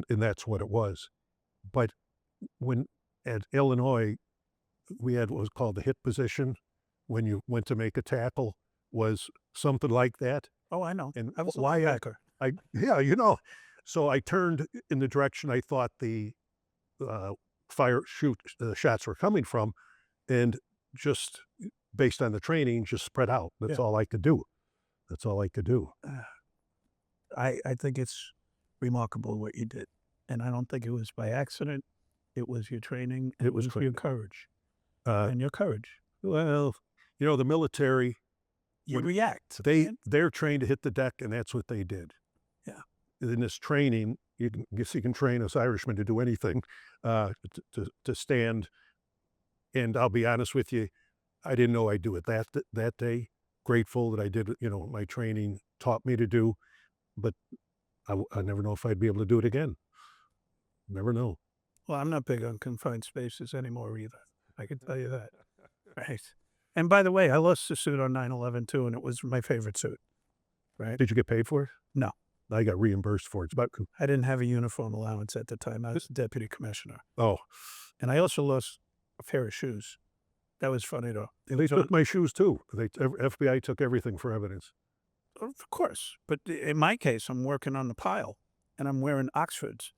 that's what it was. But when at Illinois, we had what was called the hit position. When you went to make a tackle, was something like that. Oh, I know. And I was a why linebacker. So I turned in the direction I thought the shots were coming from, and just based on the training, just spread out. That's all I could do. I think it's remarkable what you did. And I don't think it was by accident. It was your training. It was your courage. And your courage. Well, the military, You react. they're trained to hit the deck, and that's what they did. Yeah. In this training, you can train us Irishmen to do anything, to stand. And I'll be honest with you, I didn't know I'd do it that day. Grateful that I did, my training taught me to do, but I never know if I'd be able to do it again. Never know. Well, I'm not big on confined spaces anymore either. I can tell you that. Right. And by the way, I lost the suit on 9/11 too, and it was my favorite suit. Right. Did you get paid for it? No. I got reimbursed for it. I didn't have a uniform allowance at the time. I was deputy commissioner. Oh. And I also lost a pair of shoes. That was funny though. They took my shoes too. FBI took everything for evidence. Of course. But in my case, I'm working on the pile and I'm wearing Oxfords.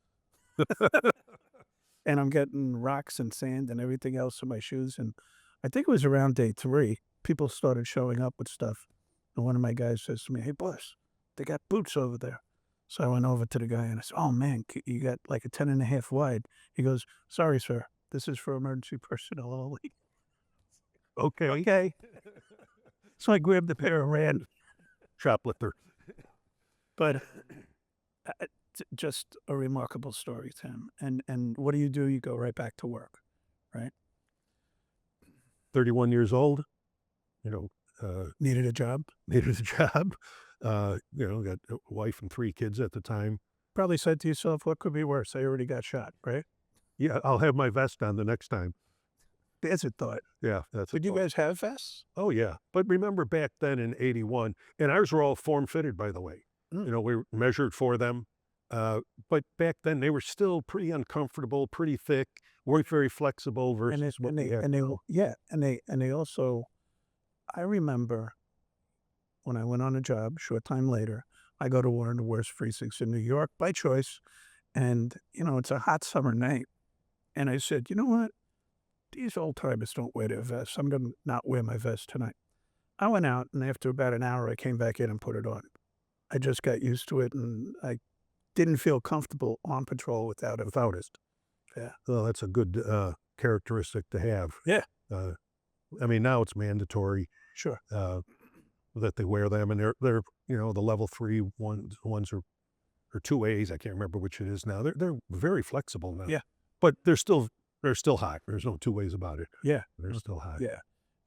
And I'm getting rocks and sand and everything else in my shoes. And I think it was around day 3, people started showing up with stuff. And one of my guys says to me, "Hey, boss, they got boots over there." So I went over to the guy and I said, "Oh, man, you got like a 10.5 wide." He goes, "Sorry, sir. This is for emergency personnel only." Okay. So I grabbed the pair and ran. Shoplifter. But just a remarkable story, Tim. And what do? You go right back to work, right? 31 years old, Needed a job. Got a wife and 3 kids at the time. Probably said to yourself, what could be worse? I already got shot, right? Yeah, I'll have my vest on the next time. That's a thought. Yeah, that's Did you guys have vests? Oh, yeah. But remember back then in 81, and ours were all form-fitted, by the way. We measured for them. But back then they were still pretty uncomfortable, pretty thick, weren't very flexible versus what we have now. And they also, I remember when I went on a job, short time later, I go to one of the worst precincts in New York by choice. And, it's a hot summer night. And I said, you know what? These old timers don't wear their vests. I'm going to not wear my vest tonight. I went out, and after about an hour, I came back in and put it on. I just got used to it, and I didn't feel comfortable on patrol without it. Yeah. Well, that's a good characteristic to have. Yeah. Now it's mandatory. Sure. That they wear them, and they're the level 3 ones or 2As. I can't remember which it is now. They're very flexible now. Yeah. But they're still hot. There's no 2 ways about it. Yeah. They're still hot. Yeah.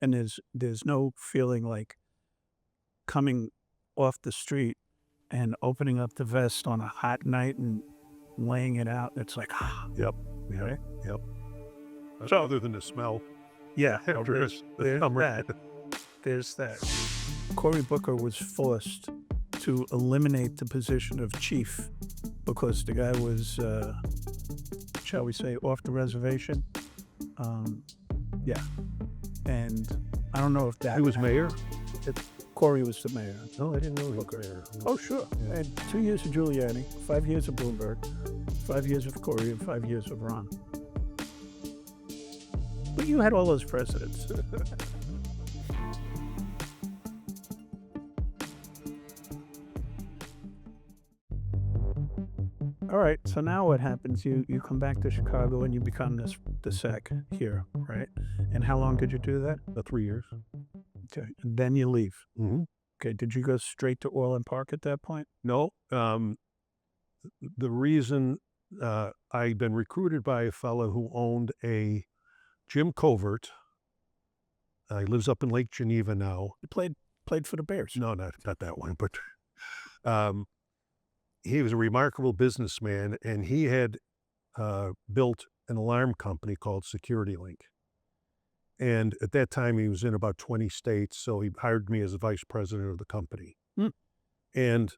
And there's no feeling like coming off the street and opening up the vest on a hot night and laying it out. It's like, Yep. right? Yep. So- Other than the smell. Yeah, There's there's that. There's that. Cory Booker was forced to eliminate the position of chief because the guy was, shall we say, off the reservation. Yeah. And I don't know if that He was mayor? Cory was the mayor. No, I didn't know he was mayor. Oh, sure. And 2 years of Giuliani, 5 years of Bloomberg, 5 years of Cory, and 5 years of Ron. But you had all those presidents. All right, so now what happens? You come back to Chicago and you become the SEC here, right? And how long did you do that? 3 years. Okay, and then you leave. Mm-hmm. Okay, did you go straight to Orland Park at that point? No. The reason I'd been recruited by a fellow who owned a Jim Covert. He lives up in Lake Geneva now. You played for the Bears. No, not that one, but he was a remarkable businessman, and he had built an alarm company called SecurityLink. And at that time, he was in about 20 states, so he hired me as the vice president of the company. And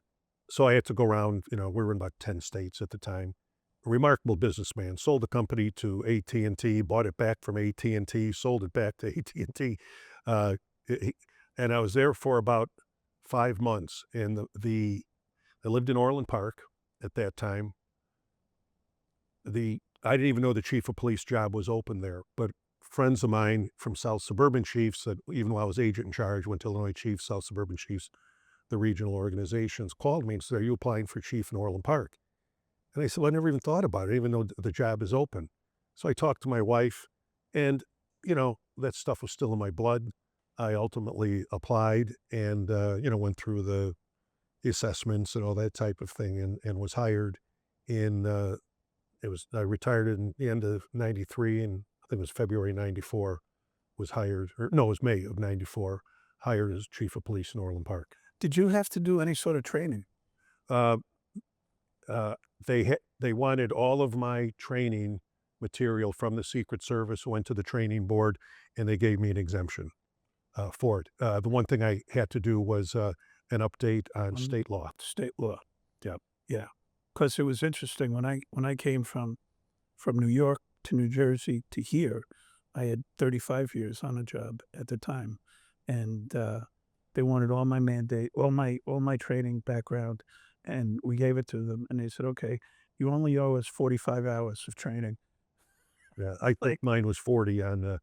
so I had to go around, we were in about 10 states at the time. A remarkable businessman, sold the company to AT&T, bought it back from AT&T, sold it back to AT&T. And I was there for about 5 months. And I lived in Orland Park at that time. I didn't even know the chief of police job was open there, but friends of mine from South Suburban Chiefs, that even while I was agent in charge, went to Illinois Chiefs, South Suburban Chiefs, the regional organizations, called me and said, "Are you applying for chief in Orland Park?" And I said, "Well, I never even thought about it, even though the job is open." So I talked to my wife, and, that stuff was still in my blood. I ultimately applied and, went through the assessments and all that type of thing, and was hired in, I retired in the end of 93, and I think it was February 94, was hired, or no, it was May of 94, hired as chief of police in Orland Park. Did you have to do any sort of training? They wanted all of my training material from the Secret Service, went to the training board, and they gave me an exemption for it. The one thing I had to do was an update on state law. State law. Yep. Yeah. Because it was interesting when I came from New York to New Jersey to here, I had 35 years on a job at the time, and they wanted all my mandate, all my training background, and we gave it to them, and they said, "Okay, you only owe us 45 hours of training." Yeah, I think mine was 40 on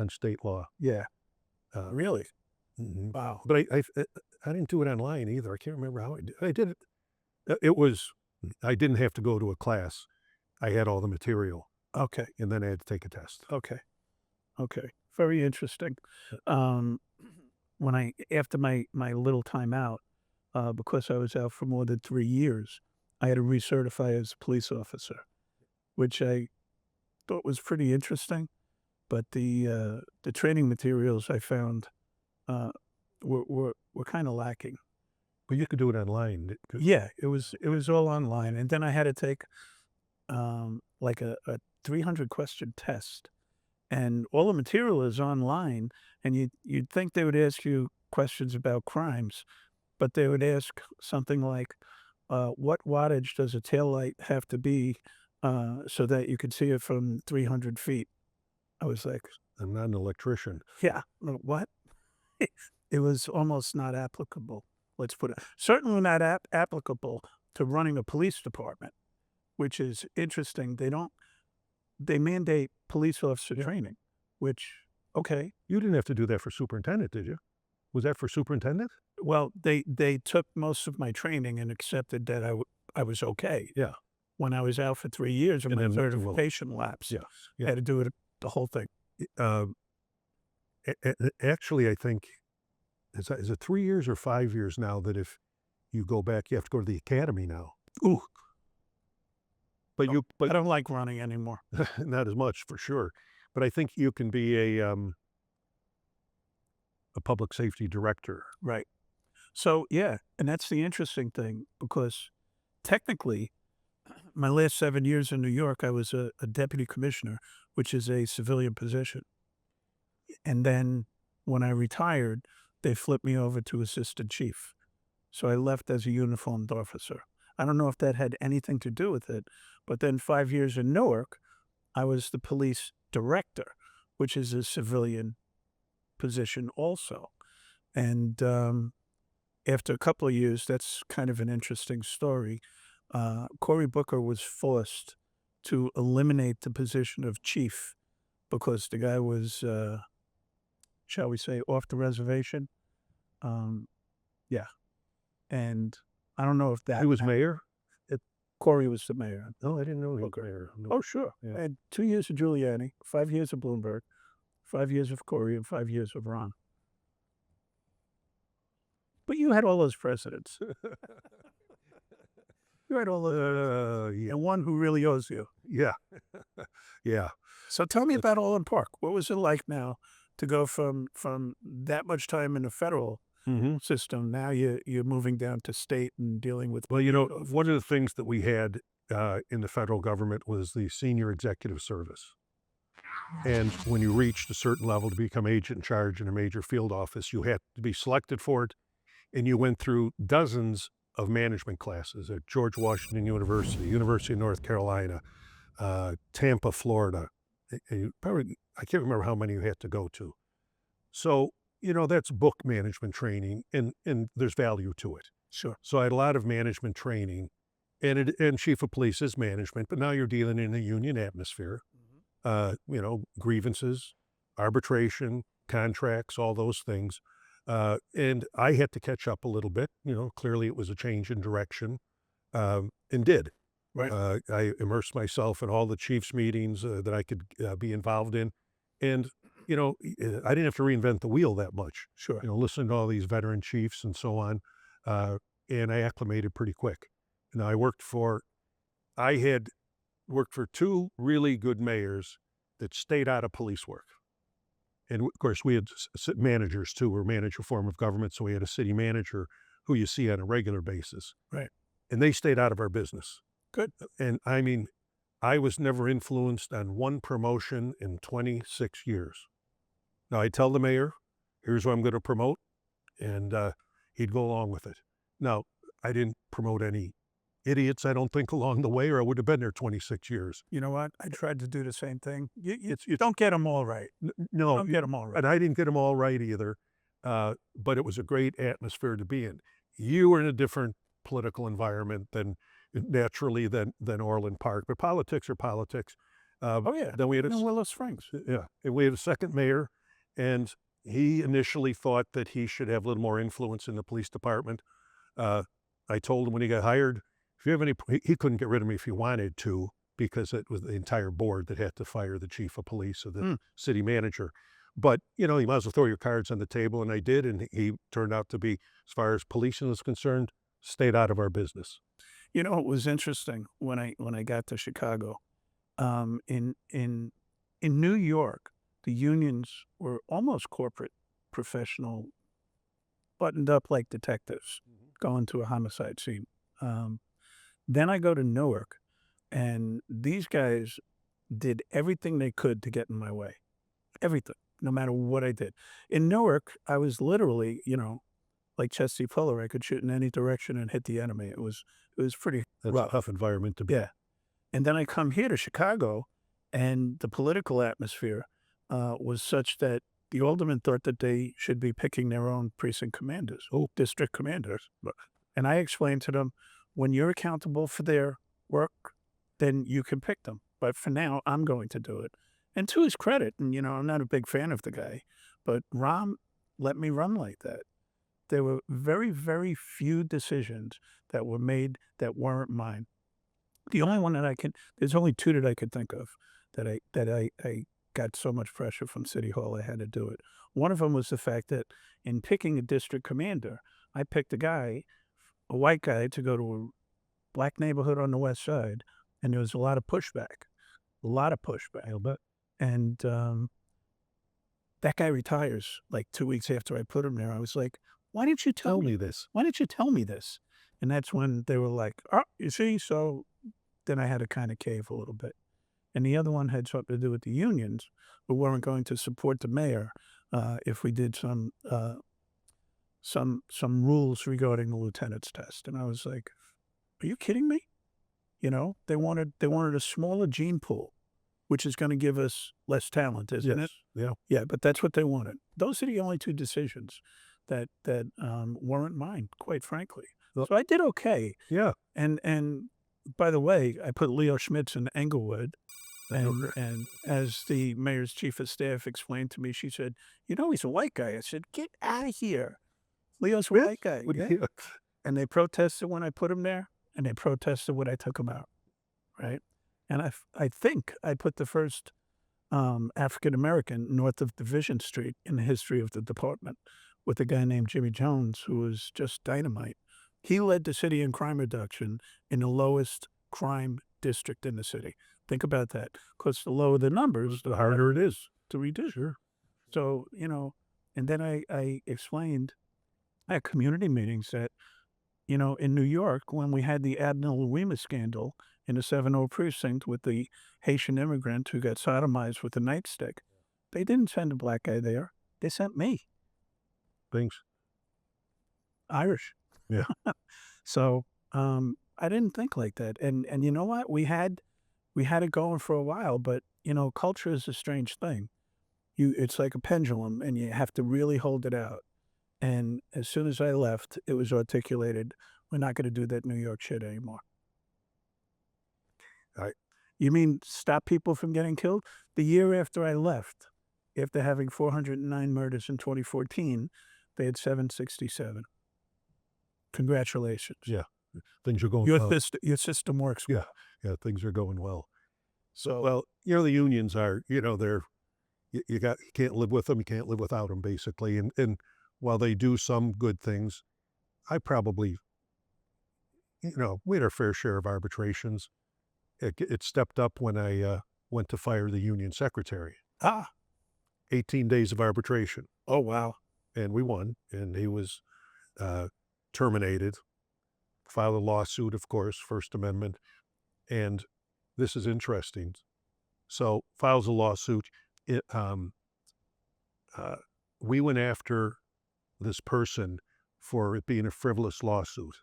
state law. Yeah. Really? Mm-hmm. Wow. But I didn't do it online either. I can't remember how I did. I did it. I didn't have to go to a class. I had all the material. Okay. And then I had to take a test. Okay. Very interesting. After my little time out, because I was out for more than 3 years, I had to recertify as a police officer, which I thought was pretty interesting. But the training materials I found were kind of lacking. But you could do it online. Yeah, it was all online, and then I had to take like a 300 question test, and all the material is online. And you'd think they would ask you questions about crimes, but they would ask something like, "What wattage does a taillight have to be so that you could see it from 300 feet?" I was like, I'm not an electrician. "Yeah, what?" It was almost not applicable. Let's put it certainly not applicable to running a police department, which is interesting. They mandate police officer training, which, okay. You didn't have to do that for superintendent, did you? Was that for superintendent? Well, they took most of my training and accepted that I was okay. Yeah. When I was out for 3 years and And my then- certification lapsed. Yeah. I had to do it, the whole thing. Actually, I think, is it 3 years or 5 years now that if you go back, you have to go to the academy now? Ooh, But I don't like running anymore. not as much for sure. But I think you can be a public safety director. Right. So, yeah, and that's the interesting thing because technically, my last 7 years in New York, I was a deputy commissioner, which is a civilian position. And then when I retired, they flipped me over to assistant chief. So I left as a uniformed officer. I don't know if that had anything to do with it, but then 5 years in Newark, I was the police director, which is a civilian position also. And after a couple of years, that's kind of an interesting story. Cory Booker was forced to eliminate the position of chief because the guy was, shall we say, off the reservation. Um, yeah. And I don't know if that He was mayor? Cory was the mayor. No, I didn't know he was Booker. mayor. No. Oh, sure. Yeah. I had 2 years of Giuliani, 5 years of Bloomberg, 5 years of Cory, and 5 years of Ron. But you had all those presidents. You had all those, Yeah. and one who really owes you. Yeah. Yeah. So tell me about Orland Park. What was it like now to go from that much time in the federal Mhm. system? Now you're moving down to state and dealing with. Well, one of the things that we had in the federal government was the senior executive service. And when you reached a certain level to become agent in charge in a major field office, you had to be selected for it. And you went through dozens of management classes at George Washington University, University of North Carolina, Tampa, Florida. I can't remember how many you had to go to. So, that's book management training, and there's value to it. Sure. So I had a lot of management training, and chief of police is management, but now you're dealing in a union atmosphere. Grievances, arbitration, contracts, all those things. And I had to catch up a little bit. Clearly it was a change in direction, and did. Right. I immersed myself in all the chiefs' meetings that I could be involved in. And, I didn't have to reinvent the wheel that much. Sure. Listen to all these veteran chiefs and so on. And I acclimated pretty quick. Now I had worked for 2 really good mayors that stayed out of police work. And of course, we had managers too. We manage a form of government. So we had a city manager who you see on a regular basis. Right. And they stayed out of our business. Good. And I mean, I was never influenced on one promotion in 26 years. Now I tell the mayor, here's what I'm going to promote. And he'd go along with it. Now, I didn't promote any idiots, I don't think, along the way, or I would have been there 26 years. You know what? I tried to do the same thing. You don't get them all right. No, Don't get them all right. and I didn't get them all right either, but it was a great atmosphere to be in. You were in a different political environment than Orland Park, but politics are politics. Oh, yeah. Then we had In Willow Springs. and we had a second mayor, and he initially thought that he should have a little more influence in the police department. I told him when he got hired, if you have any, he couldn't get rid of me if he wanted to, because it was the entire board that had to fire the chief of police or the city manager. But, you might as well throw your cards on the table, and I did, and he turned out to be, as far as policing is concerned, stayed out of our business. It was interesting when I got to Chicago. In New York, the unions were almost corporate, professional, buttoned up like detectives going to a homicide scene. Then I go to Newark, and these guys did everything they could to get in my way. Everything, no matter what I did. In Newark, I was literally, like Chesty Puller. I could shoot in any direction and hit the enemy. It was pretty That's rough. a tough environment to be. Yeah. And then I come here to Chicago, and the political atmosphere was such that the aldermen thought that they should be picking their own precinct commanders, district commanders. And I explained to them, when you're accountable for their work, then you can pick them. But for now, I'm going to do it. And to his credit, and I'm not a big fan of the guy, but Ram let me run like that. There were very, very few decisions that were made that weren't mine. The only one that there's only 2 that I could think of that I got so much pressure from City Hall I had to do it. One of them was the fact that in picking a district commander, I picked a white guy, to go to a black neighborhood on the west side, and there was a lot of pushback. And that guy retires like 2 weeks after I put him there. I was like, why didn't you tell Tell me? me this. Why didn't you tell me this? And that's when they were like, oh, you see? So then I had to kind of cave a little bit. And the other one had something to do with the unions who weren't going to support the mayor if we did some rules regarding the lieutenant's test. And I was like, are you kidding me? You know, they wanted a smaller gene pool, which is going to give us less talent, isn't it? Yeah. Yeah, but that's what they wanted. Those are the only two decisions that weren't mine, quite frankly. Well- So I did okay. Yeah. And by the way, I put Leo Schmitz in Englewood. And as the mayor's chief of staff explained to me, she said, you know, he's a white guy. I said, get out of here. Leo's a white guy. Yeah. And they protested when I put him there, and they protested when I took him out, right? And I think I put the first African-American north of Division Street in the history of the department with a guy named Jimmy Jones, who was just dynamite. He led the city in crime reduction in the lowest crime district in the city. Think about that, because the lower the numbers, the harder it is to reduce. Sure. So, you know, and then I explained at community meetings that, you know, in New York, when we had the Admiral Lima scandal in the 7-0 precinct with the Haitian immigrant who got sodomized with a nightstick, they didn't send a black guy there. They sent me. Things. Irish. Yeah. So I didn't think like that. And you know what? We had it going for a while, but, you know, culture is a strange thing. It's like a pendulum, and you have to really hold it out. And as soon as I left, it was articulated, we're not going to do that New York shit anymore. You mean stop people from getting killed? The year after I left, after having 409 murders in 2014, they had 767. Congratulations. Yeah. Things are going well. Your system works. Yeah. Yeah. Things are going well. So, Well, you know, the unions are, you know, you can't live with them. You can't live without them, basically. And while they do some good things, I probably, you know, we had our fair share of arbitrations. It stepped up when I went to fire the union secretary. 18 days of arbitration. oh, wow. And we won, and he was terminated. Filed a lawsuit, of course, First Amendment. And this is interesting. So files a lawsuit. We went after this person for it being a frivolous lawsuit.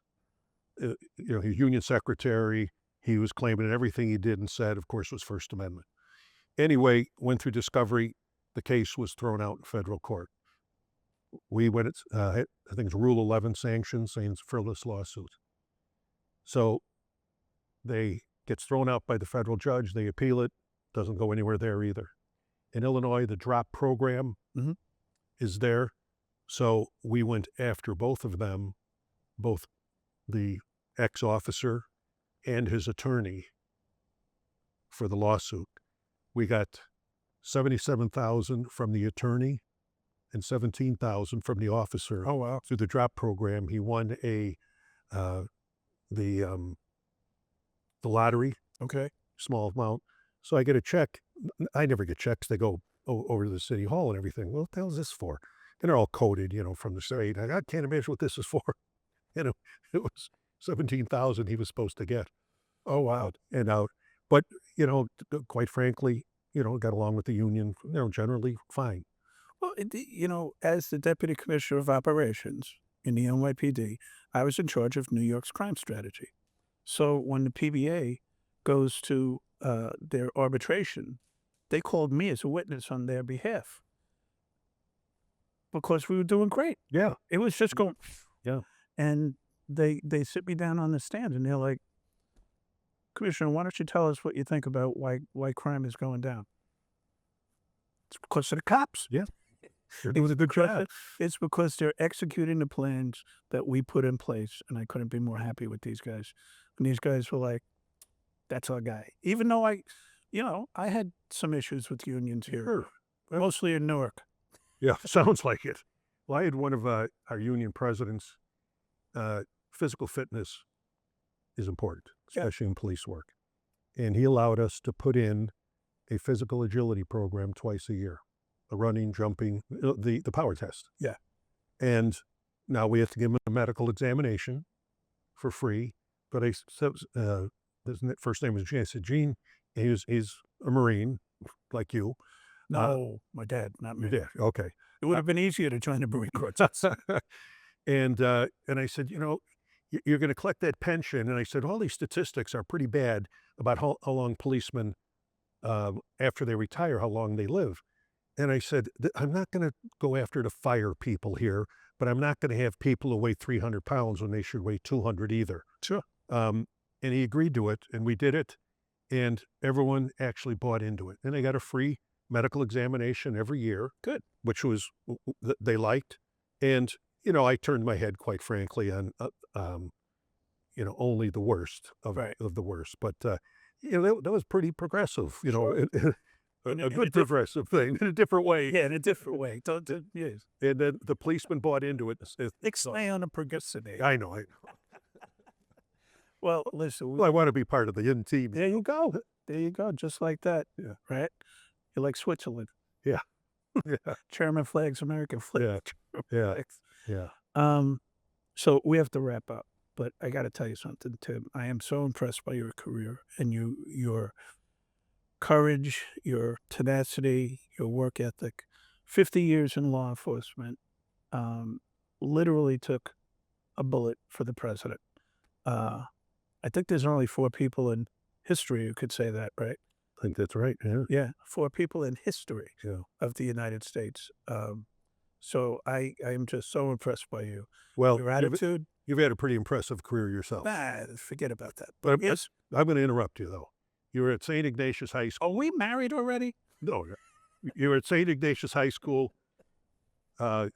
You know, he's union secretary. He was claiming that everything he did and said, of course, was First Amendment. Anyway, went through discovery. The case was thrown out in federal court. We went, I think it's Rule 11 sanctions, saying it's a frivolous lawsuit. So they gets thrown out by the federal judge. They appeal it. Doesn't go anywhere there either. In Illinois, the drop program is there. So we went after both of them, both the ex-officer and his attorney, for the lawsuit. We got $77,000 from the attorney and $17,000 from the officer. Oh, wow. Through the drop program. He won the lottery. Okay. Small amount. So I get a check. I never get checks. They go over to the city hall and everything. Well, what the hell is this for? And they're all coded, you know, from the state. I can't imagine what this is for. You know, it was $17,000 he was supposed to get. Oh, wow. And out. But, you know, quite frankly, you know, got along with the union, you know, generally fine. Well, you know, as the deputy commissioner of operations in the NYPD, I was in charge of New York's crime strategy. So when the PBA goes to their arbitration, they called me as a witness on their behalf because we were doing great. Yeah. It was just going. Yeah. And they sit me down on the stand and they're like, Commissioner, why don't you tell us what you think about why crime is going down? It's because of the cops. Yeah. It was a good job. It's because they're executing the plans that we put in place, and I couldn't be more happy with these guys. And these guys were like, that's our guy. Even though I had some issues with unions here, Sure. mostly in Newark. Yeah, sounds like it. Well, I had one of our union presidents, physical fitness is important, especially in police work. And he allowed us to put in a physical agility program twice a year, a running, jumping, the power test. Yeah. And Now we have to give him a medical examination for free. But I said, his first name was Gene. I said, Gene, he's a Marine like you. No, my dad, not me. Yeah, okay. It would have been easier to join the Marine Corps. And I said, you're going to collect that pension. And I said, all these statistics are pretty bad about how long policemen, after they retire, how long they live. And I said, I'm not going to go after to fire people here, but I'm not going to have people who weigh 300 pounds when they should weigh 200 either. Sure. And he agreed to it, and we did it, and everyone actually bought into it. And they got a free medical examination every year. Good. Which was, they liked. And, I turned my head, quite frankly, on, only the worst of the worst. But, that was pretty progressive, Sure. a good progressive thing in a different way. Yeah, in a different way. Yes. And then the policeman bought into it. Explain on a progressive. I know. Well, listen. I want to be part of the in team. There you go. There you go. Just like that. Yeah. Right? You're like Switzerland. Yeah. Yeah. Chairman flags, American flags. Yeah. Yeah. So we have to wrap up. But I got to tell you something, Tim. I am so impressed by your career and your courage, your tenacity, your work ethic. 50 years in law enforcement, literally took a bullet for the president. I think there's only 4 people in history who could say that, right? I think that's right. Yeah. Yeah, 4 people in history Yeah. of the United States. So I am just so impressed by you. Well, Your attitude. you've had a pretty impressive career yourself. Forget about that. But Yes. I'm going to interrupt you, though. You were at St. Ignatius High School. Are we married already? No, you were at St. Ignatius High School. The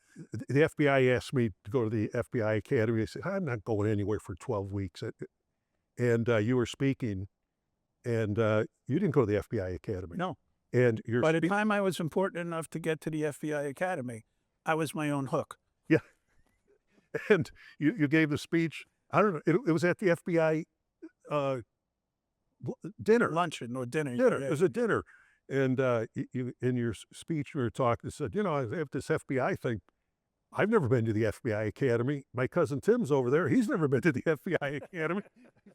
FBI asked me to go to the FBI Academy. I said, I'm not going anywhere for 12 weeks. And you were speaking, and you didn't go to the FBI Academy. No. And By the time I was important enough to get to the FBI Academy, I was my own hook. Yeah. And you gave the speech. I don't know. It was at the FBI dinner. Luncheon or dinner. Dinner. Yeah. It was a dinner. And you, in your speech, you were talking, you said, I have this FBI thing. I've never been to the FBI Academy. My cousin Tim's over there. He's never been to the FBI Academy.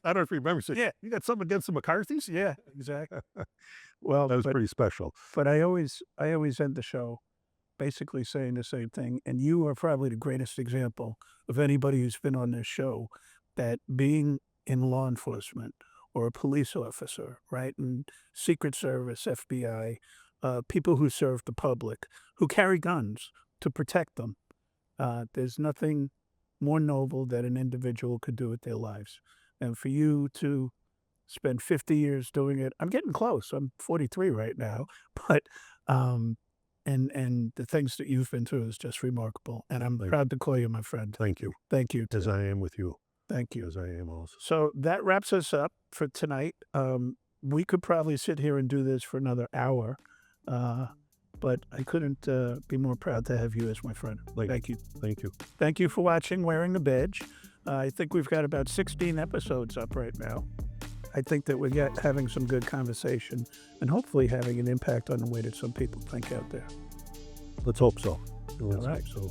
I don't know if you remember. Said, Yeah. You got something against the McCarthys? Yeah, exactly. Well, That was pretty special. But I always end the show basically saying the same thing. And you are probably the greatest example of anybody who's been on this show that being in law enforcement or a police officer, right, and Secret Service, FBI, people who serve the public, who carry guns to protect them. There's nothing more noble that an individual could do with their lives. And for you to spend 50 years doing it, I'm getting close. I'm 43 right now, but and the things that you've been through is just remarkable. And I'm proud to call you my friend. Thank you. Thank you. As I am with you. Thank you. As I am also. So that wraps us up for tonight. We could probably sit here and do this for another hour, but I couldn't be more proud to have you as my friend. Thank you. Thank you. Thank you for watching Wearing the Badge. I think we've got about 16 episodes up right now. I think that we're having some good conversation and hopefully having an impact on the way that some people think out there. Let's hope so. All right. So.